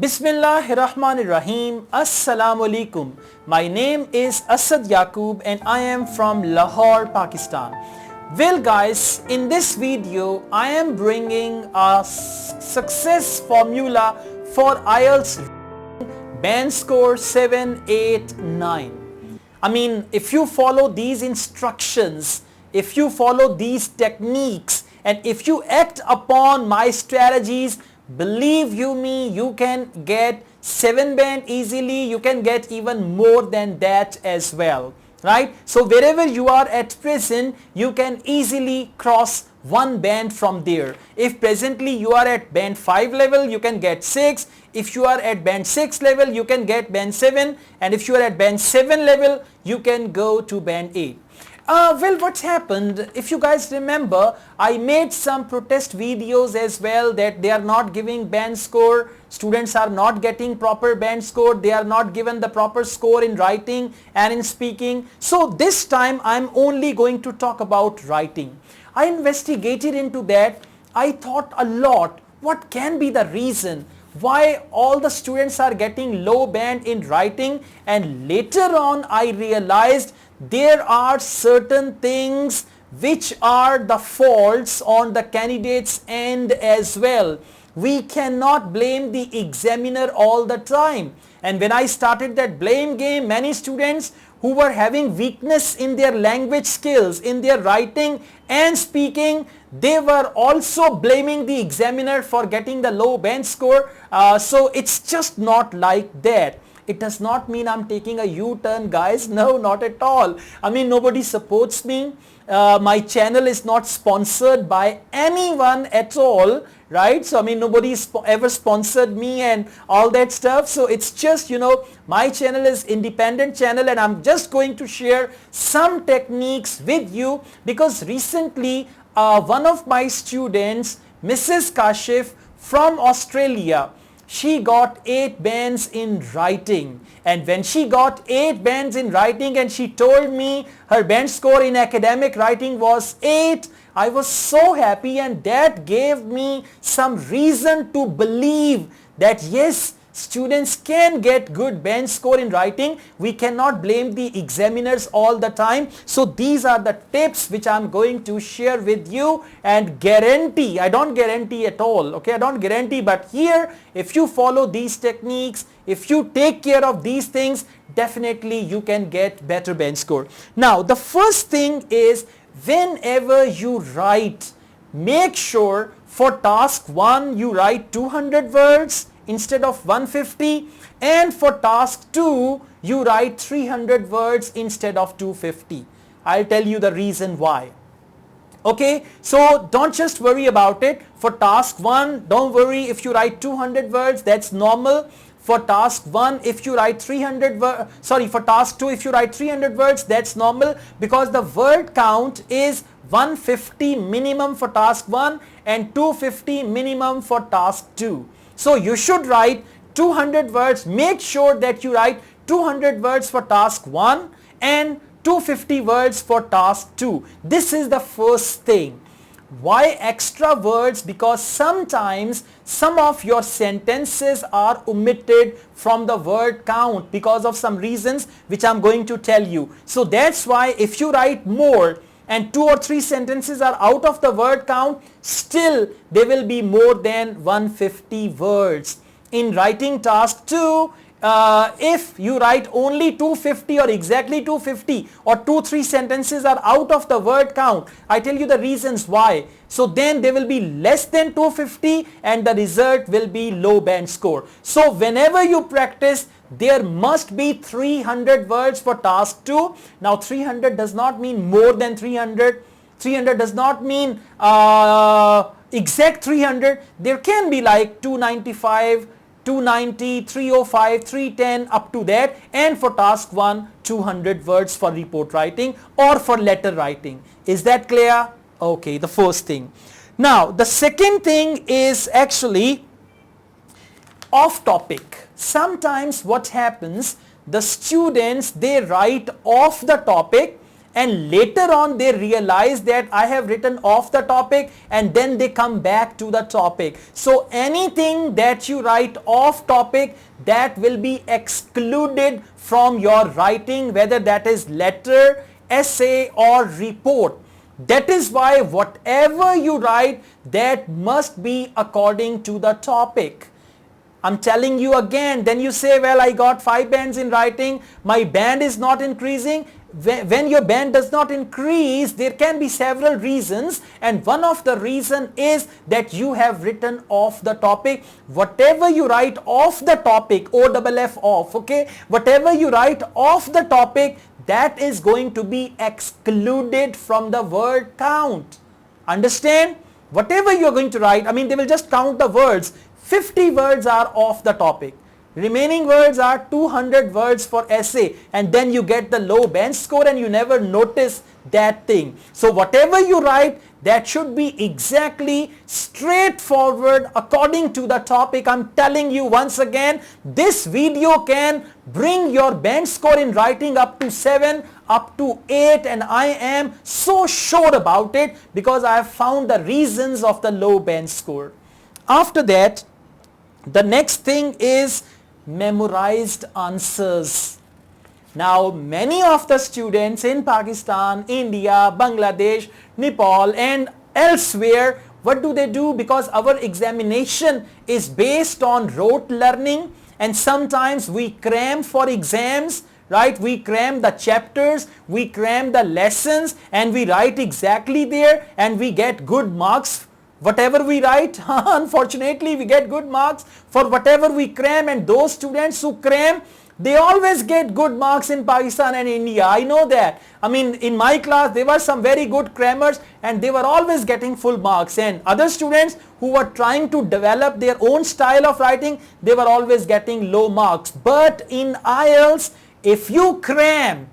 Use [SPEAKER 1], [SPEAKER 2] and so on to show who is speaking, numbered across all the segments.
[SPEAKER 1] Bismillahirrahmanirrahim. Assalamu alaikum. My name is Asad Yaqub and I am from Lahore, Pakistan. Well guys, in this video I am bringing a success formula for Ielts band score 789. I mean, if you follow these instructions, if you follow these techniques, and if you act upon my strategies, believe you me, you can get 7 band easily. You can get even more than that as well, right? So wherever you are at present, you can easily cross 1 band from there. If presently you are at band 5 level, you can get 6. If you are at band 6 level, you can get band 7. And if you are at band 7 level, you can go to band 8. Well, what happened, if you guys remember, I made some protest videos as well that they are not giving band score, students are not getting proper band score, they are not given the proper score in writing and in speaking. So this time I'm only going to talk about writing. I investigated into that. I thought a lot, what can be the reason why all the students are getting low band in writing, and later on I realized there are certain things which are the faults on the candidate's end as well. We cannot blame the examiner all the time. And when I started that blame game, many students who were having weakness in their language skills, in their writing and speaking, they were also blaming the examiner for getting the low band score. So it's just not like that. It does not mean I'm taking a U-turn, guys. No, not at all. I mean, nobody supports me. My channel is not sponsored by anyone at all, right? So I mean, nobody ever sponsored me and all that stuff. So it's just, you know, my channel is independent channel, and I'm just going to share some techniques with you because recently one of my students, Mrs. Kashif from Australia, she got 8 bands in writing, and when she got 8 bands in writing and she told me her band score in academic writing was 8, I was so happy, and that gave me some reason to believe that yes, students can get good band score in writing. We cannot blame the examiners all the time. So these are the tips which I'm going to share with you, and guarantee, I don't guarantee at all, okay, I don't guarantee, but here if you follow these techniques, if you take care of these things, definitely you can get better band score. Now the first thing is, whenever you write, make sure for task 1 you write 200 words instead of 150, and for task 2 you write 300 words instead of 250. I'll tell you the reason why. Okay, so don't just worry about it. For task 1, don't worry if you write 200 words, that's normal. For task 1, if you write 300 words, sorry, for task 2, if you write 300 words, that's normal, because the word count is 150 minimum for task 1 and 250 minimum for task 2. So you should write 200 words. Make sure that you write 200 words for task 1 and 250 words for task 2. This is the first thing. Why extra words? Because sometimes some of your sentences are omitted from the word count because of some reasons which I'm going to tell you. So that's why if you write more and 2 or 3 sentences are out of the word count, still they will be more than 150 words. In writing task 2, if you write only 250 or exactly 250, or 2-3 sentences are out of the word count, I tell you the reasons why. So then they will be less than 250 and the result will be low band score. So whenever you practice, there must be 300 words for task 2. Now 300 does not mean more than 300. 300 does not mean exact 300. There can be like 295, 290, 305, 310, up to that. And for task 1, 200 words for report writing or for letter writing. Is that clear? Okay, the first thing. Now the second thing is actually off topic. Sometimes what happens, the students, they write off the topic and later on they realize that I have written off the topic, and then they come back to the topic. So anything that you write off topic, that will be excluded from your writing, whether that is letter, essay or report. That is why whatever you write, that must be according to the topic. I'm telling you again. Then you say, well, I got 5 bands in writing, my band is not increasing. When your band does not increase, there can be several reasons, and one of the reason is that you have written off the topic. Whatever you write off the topic, OFF off, okay, whatever you write off the topic, that is going to be excluded from the word count. Understand? Whatever you're going to write, I mean, they will just count the words. 50 words are off the topic. Remaining words are 200 words for essay, and then you get the low bench score and you never notice that thing. So whatever you write, that should be exactly straightforward according to the topic. I'm telling you once again, this video can bring your bench score in writing up to 7, up to 8, and I am so sure about it because I have found the reasons of the low bench score. After that, the next thing is memorized answers. Now many of the students in Pakistan, India, Bangladesh, Nepal and elsewhere, what do? Because our examination is based on rote learning, and sometimes we cram for exams, right? We cram the chapters, we cram the lessons, and we write exactly there and we get good marks. Whatever we write, unfortunately we get good marks for whatever we cram, and those students who cram, they always get good marks in Pakistan and India. I know that. I mean, in my class there were some very good crammers and they were always getting full marks, and other students who were trying to develop their own style of writing, they were always getting low marks. But in Ielts, if you cram,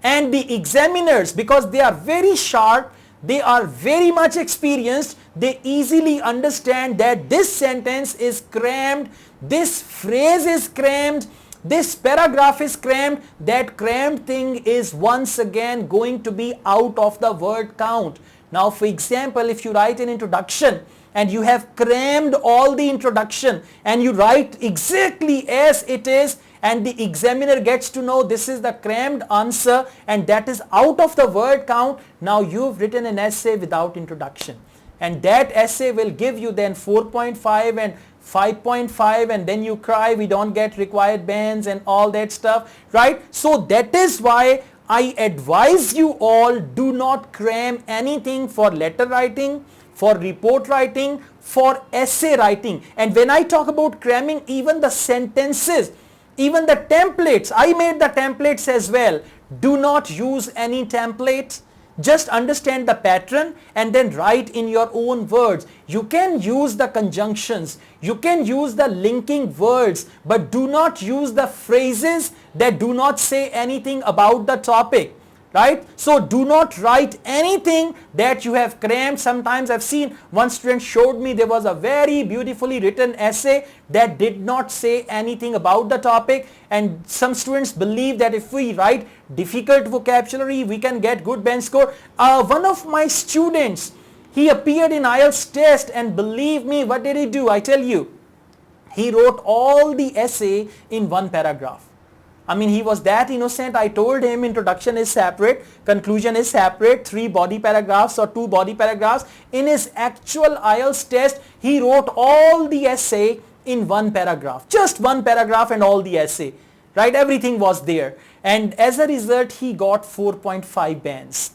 [SPEAKER 1] and the examiners, because they are very sharp, they are very much experienced, they easily understand that this sentence is crammed, this phrase is crammed, this paragraph is crammed. That crammed thing is once again going to be out of the word count. Now for example, if you write an introduction and you have crammed all the introduction and you write exactly as it is, and the examiner gets to know this is the crammed answer and that is out of the word count, now you've written an essay without introduction, and that essay will give you then 4.5 and 5.5, and then you cry we don't get required bands and all that stuff, right? So that is why I advise you all, do not cram anything for letter writing, for report writing, for essay writing. And when I talk about cramming, even the sentences, even the templates, I made the templates as well. Do not use any template. Just understand the pattern and then write in your own words. You can use the conjunctions, you can use the linking words, but do not use the phrases that do not say anything about the topic. Right? So do not write anything that you have crammed. Sometimes I've seen one student showed me there was a very beautifully written essay that did not say anything about the topic, and some students believe that if we write difficult vocabulary we can get good bench score. One of my students, he appeared in IELTS test, and believe me, what did he do? I tell you, he wrote all the essay in one paragraph. I mean, he was that innocent. I told him introduction is separate, conclusion is separate, 3 body paragraphs or 2 body paragraphs. In his actual IELTS test, he wrote all the essay in one paragraph, just one paragraph and all the essay, right? Everything was there, and as a result he got 4.5 bands.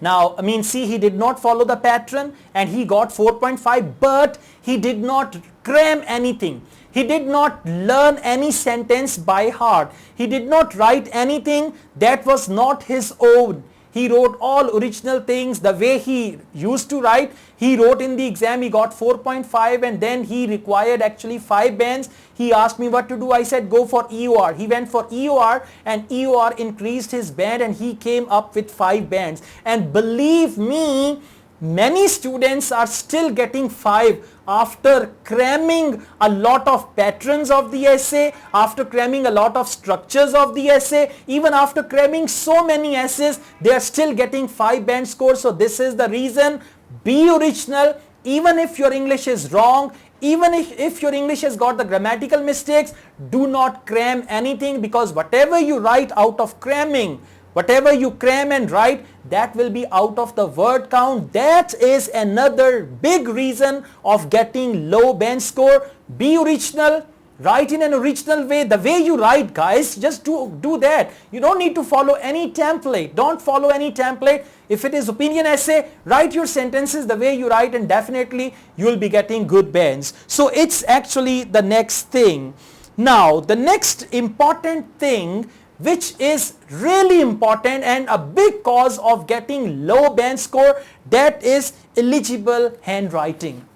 [SPEAKER 1] Now, I mean, see, he did not follow the pattern and he got 4.5, but he did not cram anything. He did not learn any sentence by heart. He did not write anything that was not his own. He wrote all original things the way he used to write. He wrote in the exam, he got 4.5, and then he required actually 5 bands. He asked me what to do. I said go for EOR. He went for EOR, and EOR increased his band and he came up with 5 bands. And believe me, Many students are still getting 5 after cramming a lot of patterns of the essay, after cramming a lot of structures of the essay, even after cramming so many essays, they are still getting 5 band scores. So this is the reason. Be original. Even if your English is wrong, even if your English has got the grammatical mistakes, do not cram anything, because whatever you write out of cramming, whatever you cram and write, that will be out of the word count. That is another big reason of getting low band score. Be original. Write in an original way. The way you write, guys, just do that. You don't need to follow any template. Don't follow any template. If it is opinion essay, write your sentences the way you write, and definitely you will be getting good bands. So it's actually the next thing. Now, the next important thing, which is really important and a big cause of getting low band score, that is illegible handwriting.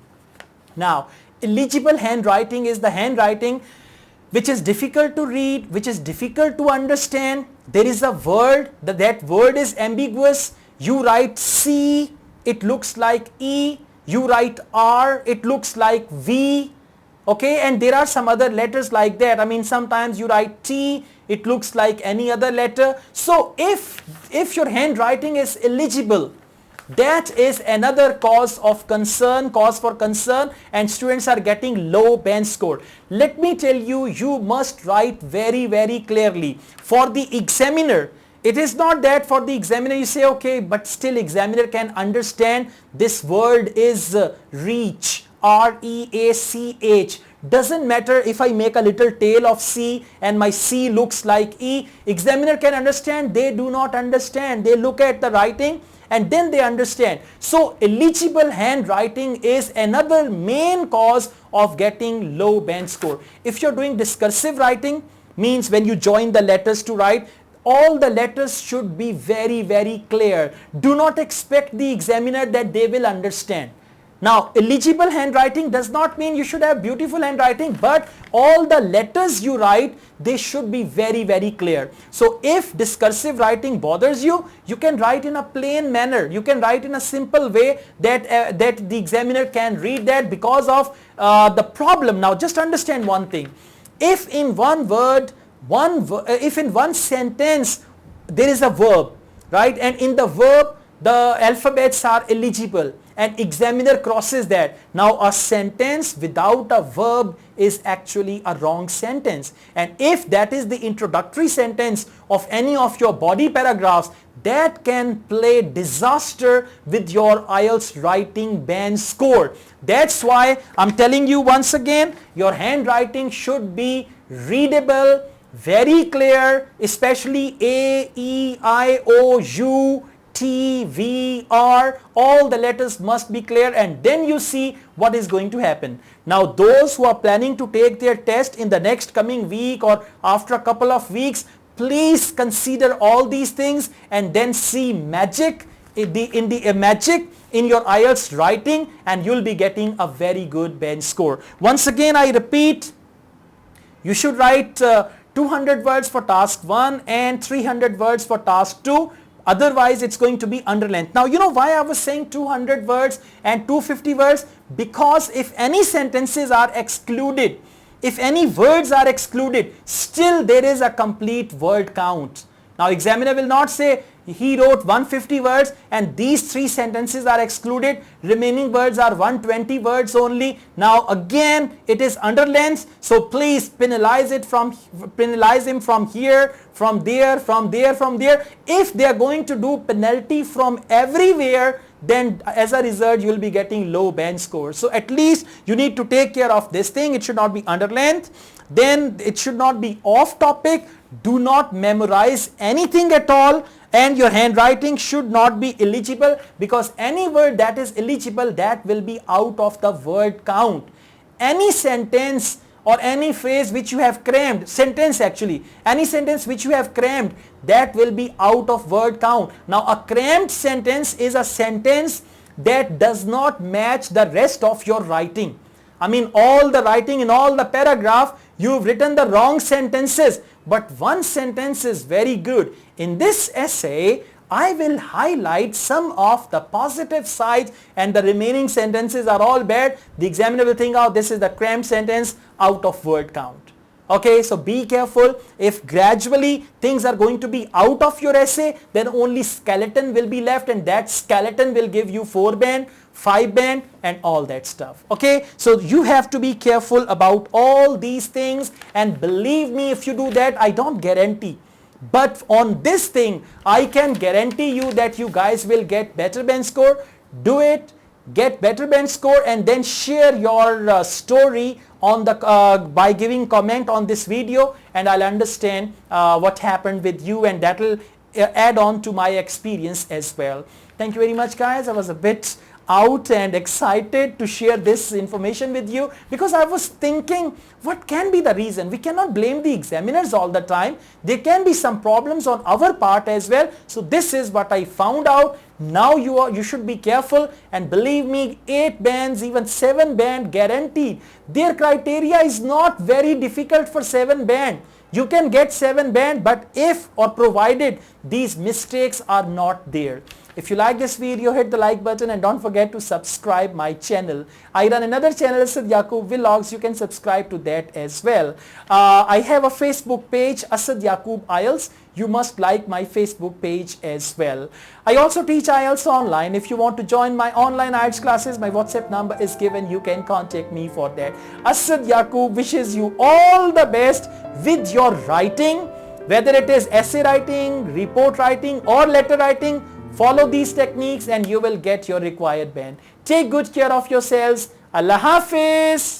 [SPEAKER 1] Now, illegible handwriting is the handwriting which is difficult to read, which is difficult to understand. There is a word, that word is ambiguous. You write C, it looks like E. You write R, it looks like V. Okay, and there are some other letters like that. I mean, sometimes you write T, it looks like any other letter. So if your handwriting is illegible, that is another cause for concern, and students are getting low band score. Let me tell you, you must write very, very clearly. For the examiner, it is not that for the examiner you say, okay, but still examiner can understand this word is reach, R-E-A-C-H. Doesn't matter if I make a little tail of C and my C looks like E. Examiner can understand. They do not understand. They look at the writing and then they understand. So illegible handwriting is another main cause of getting low band score. If you're doing discursive writing, means when you join the letters to write, all the letters should be very, very clear. Do not expect the examiner that they will understand. Now, illegible handwriting does not mean you should have beautiful handwriting, but all the letters you write, they should be very, very clear. So if discursive writing bothers you, you can write in a plain manner. You can write in a simple way that the examiner can read that because of the problem. Now, just understand one thing. If in if in one sentence there is a verb, right, and in the verb the alphabets are illegible, and examiner crosses that. Now a sentence without a verb is actually a wrong sentence, and if that is the introductory sentence of any of your body paragraphs, that can play disaster with your Ielts writing band score. That's why I'm telling you once again, your handwriting should be readable, very clear, especially A, E, I, O, U, T, V, R, all the letters must be clear, and then you see what is going to happen. Now those who are planning to take their test in the next coming week or after a couple of weeks, please consider all these things and then see magic in your Ielts writing, and you'll be getting a very good band score. Once again, I repeat, you should write 200 words for task 1 and 300 words for task 2. Otherwise, it's going to be underlength. Now, you know why I was saying 200 words and 250 words? Because if any sentences are excluded, if any words are excluded, still there is a complete word count. Now, examiner will not say he wrote 150 words and these 3 sentences are excluded, remaining words are 120 words only. Now again, it is underlength, so please penalize him from here, from there, from there, from there. If they are going to do penalty from everywhere, then as a result you will be getting low band scores. So at least you need to take care of this thing. It should not be underlength, then it should not be off topic. Do not memorize anything at all, and your handwriting should not be illegible, because any word that is illegible, that will be out of the word count. Any sentence or any phrase which you have crammed, any sentence which you have crammed, that will be out of word count. Now a crammed sentence is a sentence that does not match the rest of your writing. I mean, all the writing in all the paragraph, you've written the wrong sentences, but one sentence is very good. In this essay, I will highlight some of the positive sides and the remaining sentences are all bad. The examiner will think, oh, this is the cramped sentence, out of word count. Okay, so be careful. If gradually things are going to be out of your essay, then only skeleton will be left, and that skeleton will give you 4 band, 5 band and all that stuff. Okay, so you have to be careful about all these things, and believe me, if you do that, I don't guarantee, but on this thing I can guarantee you that you guys will get better band score. Do it, get better band score, and then share your story on the by giving comment on this video, and I'll understand what happened with you, and that will add on to my experience as well. Thank you very much, guys. I was a bit out and excited to share this information with you, because I was thinking, what can be the reason? We cannot blame the examiners all the time. There can be some problems on our part as well. So this is what I found out. Now you should be careful, and believe me, 8 bands, even 7 band guaranteed. Their criteria is not very difficult for 7 band. You can get 7 band, but if or provided these mistakes are not there. If you like this video, hit the like button and don't forget to subscribe my channel. I run another channel, Asad Yaqub Vlogs. You can subscribe to that as well. I have a Facebook page, Asad Yaqub Ielts. You must like my Facebook page as well. I also teach Ielts online. If you want to join my online Ielts classes, my WhatsApp number is given. You can contact me for that. Asad Yaqub wishes you all the best with your writing, whether it is essay writing, report writing or letter writing. Follow these techniques and you will get your required band. Take good care of yourselves. Allah Hafiz.